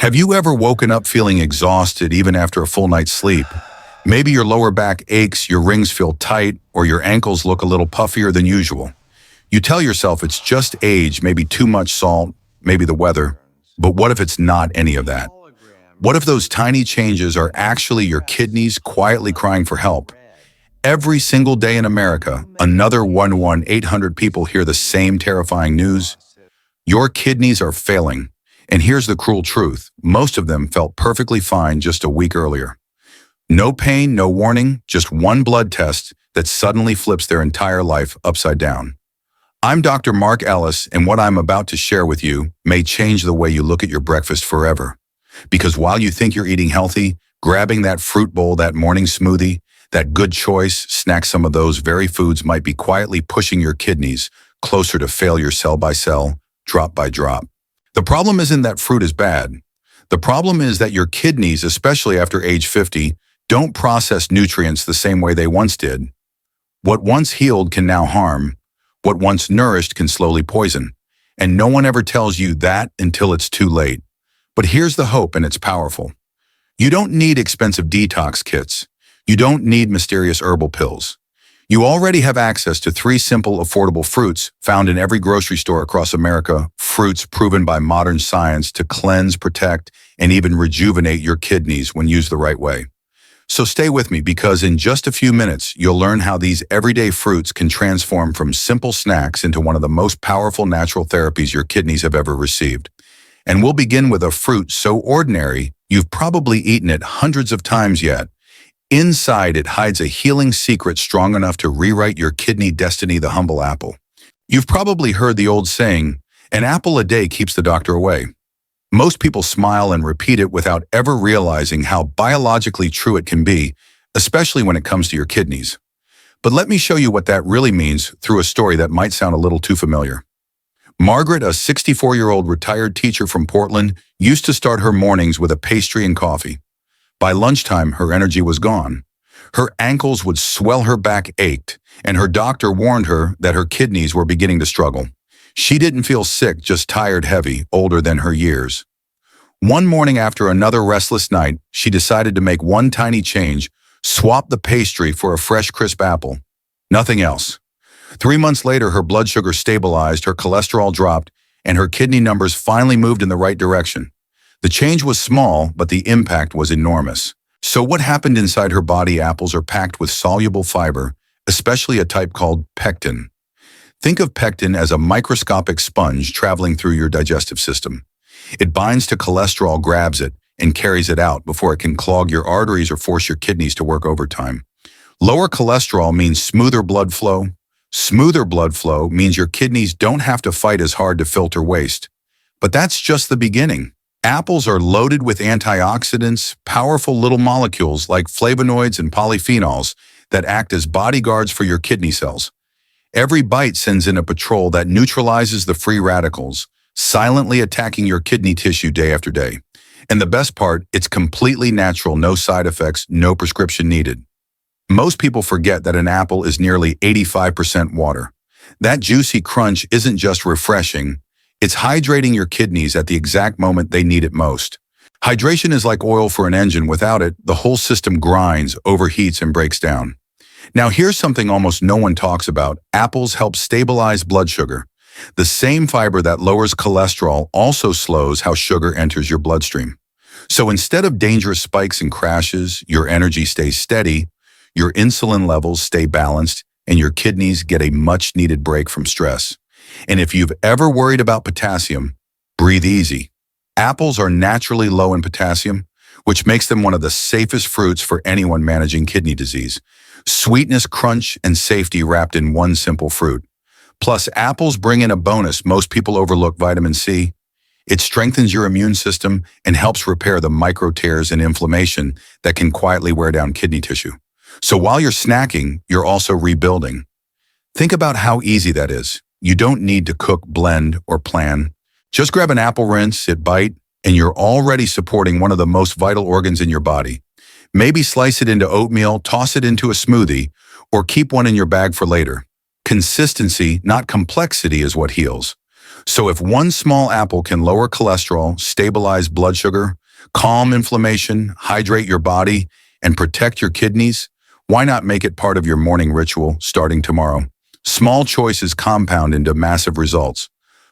Have you ever woken up feeling exhausted even after a full night's sleep? Maybe your lower back aches, your rings feel tight, or your ankles look a little puffier than usual. You tell yourself it's just age, maybe too much salt, maybe the weather. But what if it's not any of that? What if those tiny changes are actually your kidneys quietly crying for help? Every single day in America, another 1-800 people hear the same terrifying news. Your kidneys are failing. And here's the cruel truth. Most of them felt perfectly fine just a week earlier. No pain, no warning, just one blood test that suddenly flips their entire life upside down. I'm Dr. Mark Ellis, and what I'm about to share with you may change the way you look at your breakfast forever. Because while you think you're eating healthy, grabbing that fruit bowl, that morning smoothie, that good choice, snack some of those very foods might be quietly pushing your kidneys closer to failure cell by cell, drop by drop. The problem isn't that fruit is bad. The problem is that your kidneys, especially after age 50, don't process nutrients the same way they once did. What once healed can now harm. What once nourished can slowly poison. And no one ever tells you that until it's too late. But here's the hope, and it's powerful. You don't need expensive detox kits. You don't need mysterious herbal pills. You already have access to 3 simple, affordable fruits found in every grocery store across America, fruits proven by modern science to cleanse, protect, and even rejuvenate your kidneys when used the right way. So stay with me, because in just a few minutes, you'll learn how these everyday fruits can transform from simple snacks into one of the most powerful natural therapies your kidneys have ever received. And we'll begin with a fruit so ordinary, you've probably eaten it hundreds of times yet. Inside, it hides a healing secret strong enough to rewrite your kidney destiny: the humble apple. You've probably heard the old saying, "An apple a day keeps the doctor away." Most people smile and repeat it without ever realizing how biologically true it can be, especially when it comes to your kidneys. But let me show you what that really means through a story that might sound a little too familiar. Margaret, a 64-year-old retired teacher from Portland, used to start her mornings with a pastry and coffee. By lunchtime, her energy was gone. Her ankles would swell, her back ached, and her doctor warned her that her kidneys were beginning to struggle. She didn't feel sick, just tired, heavy, older than her years. One morning after another restless night, she decided to make one tiny change: swap the pastry for a fresh, crisp apple. Nothing else. 3 months later, her blood sugar stabilized, her cholesterol dropped, and her kidney numbers finally moved in the right direction. The change was small, but the impact was enormous. So what happened inside her body? Apples are packed with soluble fiber, especially a type called pectin. Think of pectin as a microscopic sponge traveling through your digestive system. It binds to cholesterol, grabs it, and carries it out before it can clog your arteries or force your kidneys to work overtime. Lower cholesterol means smoother blood flow. Smoother blood flow means your kidneys don't have to fight as hard to filter waste. But that's just the beginning. Apples are loaded with antioxidants, powerful little molecules like flavonoids and polyphenols that act as bodyguards for your kidney cells. Every bite sends in a patrol that neutralizes the free radicals, silently attacking your kidney tissue day after day. And the best part, it's completely natural, no side effects, no prescription needed. Most people forget that an apple is nearly 85% water. That juicy crunch isn't just refreshing, it's hydrating your kidneys at the exact moment they need it most. Hydration is like oil for an engine. Without it, the whole system grinds, overheats, and breaks down. Now here's something almost no one talks about. Apples help stabilize blood sugar. The same fiber that lowers cholesterol also slows how sugar enters your bloodstream. So instead of dangerous spikes and crashes, your energy stays steady, your insulin levels stay balanced, and your kidneys get a much-needed break from stress. And if you've ever worried about potassium, breathe easy. Apples are naturally low in potassium, which makes them one of the safest fruits for anyone managing kidney disease. Sweetness, crunch, and safety wrapped in one simple fruit. Plus, apples bring in a bonus most people overlook: vitamin C. It strengthens your immune system and helps repair the micro tears and inflammation that can quietly wear down kidney tissue. So while you're snacking, you're also rebuilding. Think about how easy that is. You don't need to cook, blend, or plan. Just grab an apple, rinse it, bite, and you're already supporting one of the most vital organs in your body. Maybe slice it into oatmeal, toss it into a smoothie, or keep one in your bag for later. Consistency, not complexity, is what heals. So if one small apple can lower cholesterol, stabilize blood sugar, calm inflammation, hydrate your body, and protect your kidneys, why not make it part of your morning ritual starting tomorrow? Small choices compound into massive results.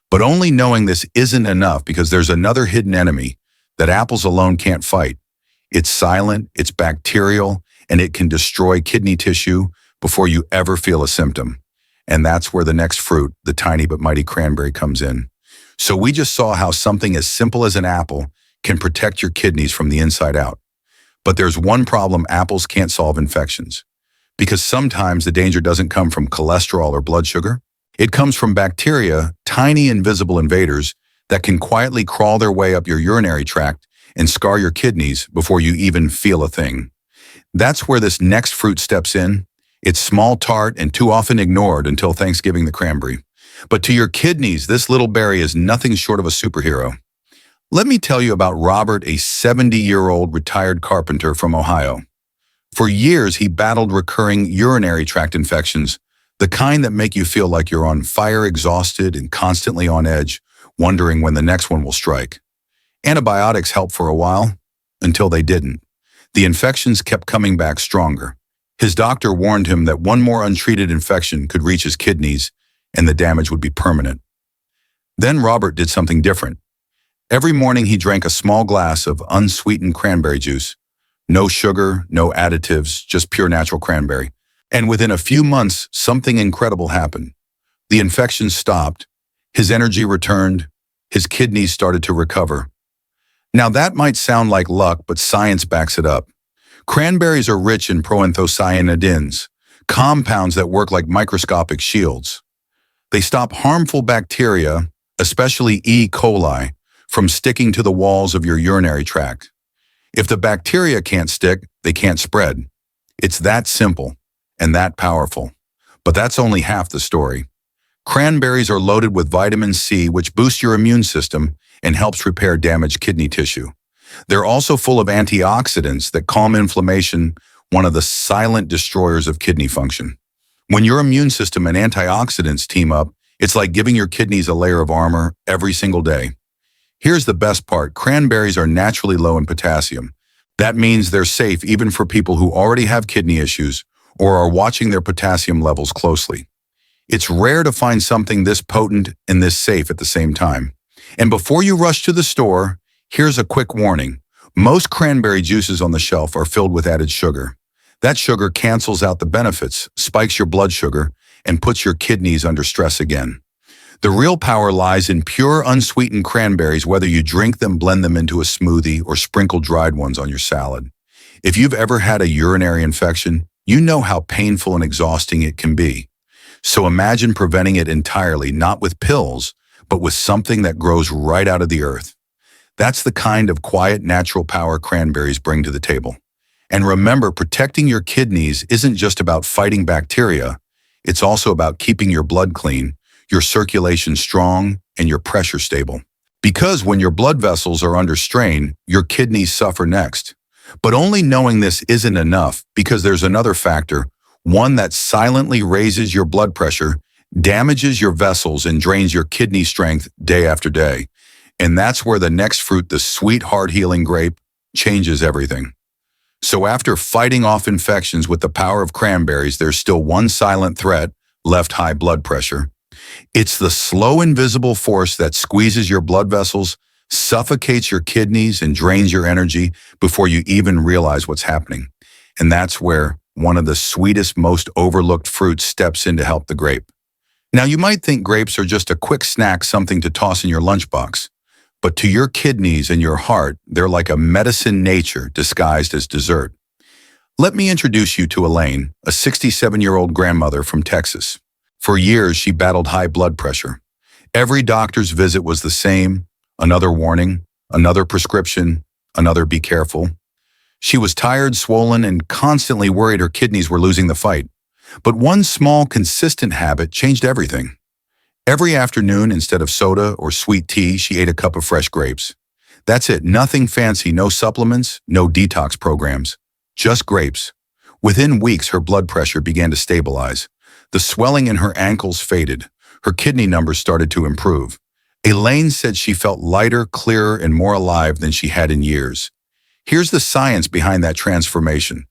But only knowing this isn't enough because there's another hidden enemy that apples alone can't fight. It's silent, it's bacterial, and it can destroy kidney tissue before you ever feel a symptom. And that's where the next fruit, the tiny but mighty cranberry, comes in. So we just saw how something as simple as an apple can protect your kidneys from the inside out. But there's one problem: apples can't solve infections. Because sometimes the danger doesn't come from cholesterol or blood sugar. It comes from bacteria, tiny invisible invaders that can quietly crawl their way up your urinary tract and scar your kidneys before you even feel a thing. That's where this next fruit steps in. It's small, tart, and too often ignored until Thanksgiving, the cranberry. But to your kidneys, this little berry is nothing short of a superhero. Let me tell you about Robert, a 70-year-old retired carpenter from Ohio. For years, he battled recurring urinary tract infections, the kind that make you feel like you're on fire, exhausted, and constantly on edge, wondering when the next one will strike. Antibiotics helped for a while, until they didn't. The infections kept coming back stronger. His doctor warned him that one more untreated infection could reach his kidneys, and the damage would be permanent. Then Robert did something different. Every morning he drank a small glass of unsweetened cranberry juice. No sugar, no additives, just pure natural cranberry. And within a few months, something incredible happened. The infection stopped, his energy returned, his kidneys started to recover. Now that might sound like luck, but science backs it up. Cranberries are rich in proanthocyanidins, compounds that work like microscopic shields. They stop harmful bacteria, especially E. coli, from sticking to the walls of your urinary tract. If the bacteria can't stick, they can't spread. It's that simple and that powerful. But that's only half the story. Cranberries are loaded with vitamin C, which boosts your immune system and helps repair damaged kidney tissue. They're also full of antioxidants that calm inflammation, one of the silent destroyers of kidney function. When your immune system and antioxidants team up, it's like giving your kidneys a layer of armor every single day. Here's the best part: cranberries are naturally low in potassium. That means they're safe even for people who already have kidney issues or are watching their potassium levels closely. It's rare to find something this potent and this safe at the same time. And before you rush to the store, here's a quick warning. Most cranberry juices on the shelf are filled with added sugar. That sugar cancels out the benefits, spikes your blood sugar, and puts your kidneys under stress again. The real power lies in pure, unsweetened cranberries, whether you drink them, blend them into a smoothie, or sprinkle dried ones on your salad. If you've ever had a urinary infection, you know how painful and exhausting it can be. So imagine preventing it entirely, not with pills, but with something that grows right out of the earth. That's the kind of quiet, natural power cranberries bring to the table. And remember, protecting your kidneys isn't just about fighting bacteria. It's also about keeping your blood clean, your circulation strong, and your pressure stable. Because when your blood vessels are under strain, your kidneys suffer next. But only knowing this isn't enough, because there's another factor, one that silently raises your blood pressure, damages your vessels, and drains your kidney strength day after day. And that's where the next fruit, the sweet, heart-healing grape, changes everything. So after fighting off infections with the power of cranberries, there's still one silent threat: left high blood pressure. It's the slow, invisible force that squeezes your blood vessels, suffocates your kidneys, and drains your energy before you even realize what's happening. And that's where one of the sweetest, most overlooked fruits steps in to help: the grape. Now, you might think grapes are just a quick snack, something to toss in your lunchbox. But to your kidneys and your heart, they're like a medicine nature disguised as dessert. Let me introduce you to Elaine, a 67-year-old grandmother from Texas. For years, she battled high blood pressure. Every doctor's visit was the same: another warning, another prescription, another be careful. She was tired, swollen, and constantly worried her kidneys were losing the fight. But one small, consistent habit changed everything. Every afternoon, instead of soda or sweet tea, she ate a cup of fresh grapes. That's it, nothing fancy, no supplements, no detox programs, just grapes. Within weeks, her blood pressure began to stabilize. The swelling in her ankles faded. Her kidney numbers started to improve. Elaine said she felt lighter, clearer, and more alive than she had in years. Here's the science behind that transformation.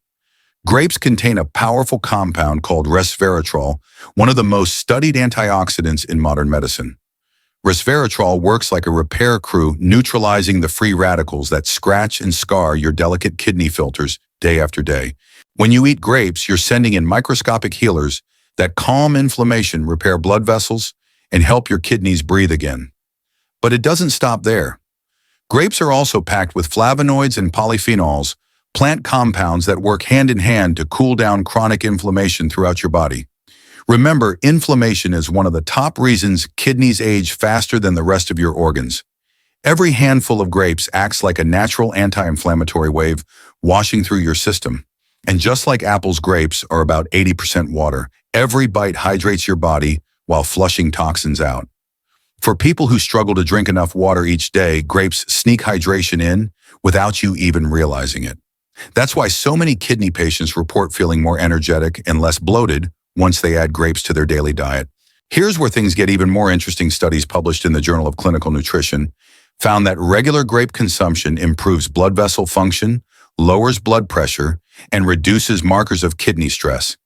Grapes contain a powerful compound called resveratrol, one of the most studied antioxidants in modern medicine. Resveratrol works like a repair crew, neutralizing the free radicals that scratch and scar your delicate kidney filters day after day. When you eat grapes, you're sending in microscopic healers that calm inflammation, repair blood vessels, and help your kidneys breathe again. But it doesn't stop there. Grapes are also packed with flavonoids and polyphenols, plant compounds that work hand in hand to cool down chronic inflammation throughout your body. Remember, inflammation is one of the top reasons kidneys age faster than the rest of your organs. Every handful of grapes acts like a natural anti-inflammatory wave washing through your system. And just like apples, grapes are about 80% water. Every bite hydrates your body while flushing toxins out. For people who struggle to drink enough water each day, grapes sneak hydration in without you even realizing it. That's why so many kidney patients report feeling more energetic and less bloated once they add grapes to their daily diet. Here's where things get even more interesting. Studies published in the Journal of Clinical Nutrition found that regular grape consumption improves blood vessel function, lowers blood pressure, and reduces markers of kidney stress.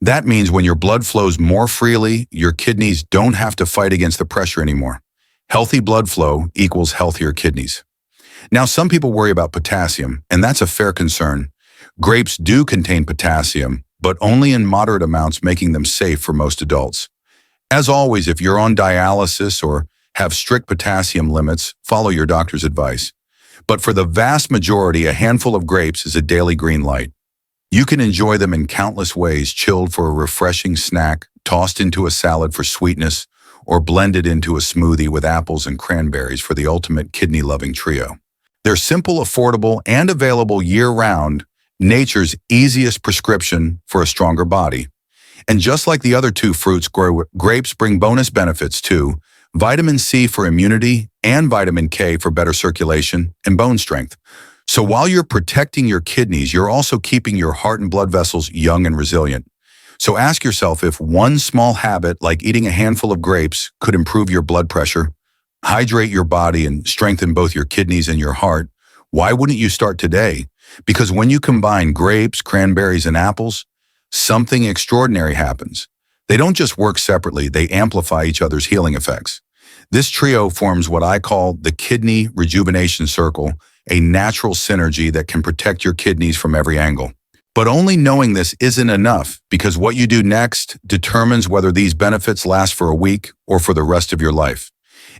That means when your blood flows more freely, your kidneys don't have to fight against the pressure anymore. Healthy blood flow equals healthier kidneys. Now, some people worry about potassium, and that's a fair concern. Grapes do contain potassium, but only in moderate amounts, making them safe for most adults. As always, if you're on dialysis or have strict potassium limits, follow your doctor's advice. But for the vast majority, a handful of grapes is a daily green light. You can enjoy them in countless ways: chilled for a refreshing snack, tossed into a salad for sweetness, or blended into a smoothie with apples and cranberries for the ultimate kidney-loving trio. They're simple, affordable, and available year-round, nature's easiest prescription for a stronger body. And just like the other two fruits, grapes bring bonus benefits too: vitamin C for immunity and vitamin K for better circulation and bone strength. So while you're protecting your kidneys, you're also keeping your heart and blood vessels young and resilient. So ask yourself, if one small habit like eating a handful of grapes could improve your blood pressure, hydrate your body, and strengthen both your kidneys and your heart, why wouldn't you start today? Because when you combine grapes, cranberries, and apples, something extraordinary happens. They don't just work separately, they amplify each other's healing effects. This trio forms what I call the kidney rejuvenation circle, a natural synergy that can protect your kidneys from every angle. But only knowing this isn't enough, because what you do next determines whether these benefits last for a week or for the rest of your life.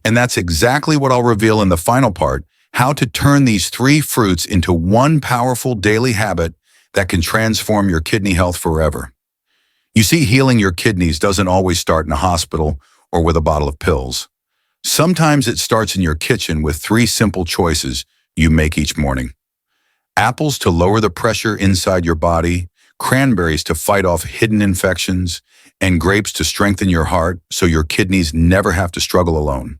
And that's exactly what I'll reveal in the final part: how to turn these three fruits into one powerful daily habit that can transform your kidney health forever. You see, healing your kidneys doesn't always start in a hospital or with a bottle of pills. Sometimes it starts in your kitchen with three simple choices you make each morning: apples to lower the pressure inside your body, cranberries to fight off hidden infections, and grapes to strengthen your heart so your kidneys never have to struggle alone.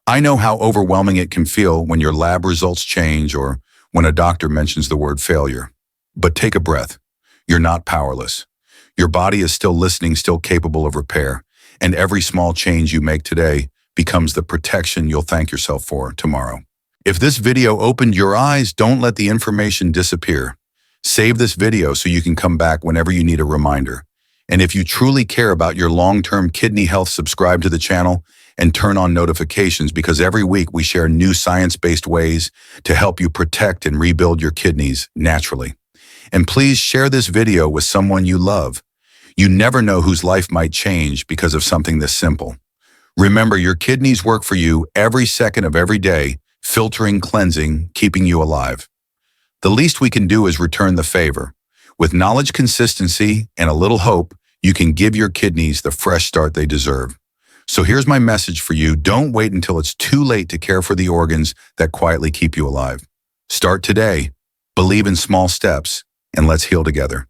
I know how overwhelming it can feel when your lab results change or when a doctor mentions the word failure. But take a breath. You're not powerless. Your body is still listening, still capable of repair, and every small change you make today becomes the protection you'll thank yourself for tomorrow. If this video opened your eyes, don't let the information disappear. Save this video so you can come back whenever you need a reminder. And if you truly care about your long-term kidney health, subscribe to the channel and turn on notifications, because every week we share new science-based ways to help you protect and rebuild your kidneys naturally. And please share this video with someone you love. You never know whose life might change because of something this simple. Remember, your kidneys work for you every second of every day, filtering, cleansing, keeping you alive. The least we can do is return the favor. With knowledge, consistency, and a little hope, you can give your kidneys the fresh start they deserve. So here's my message for you: don't wait until it's too late to care for the organs that quietly keep you alive. Start today, believe in small steps, and let's heal together.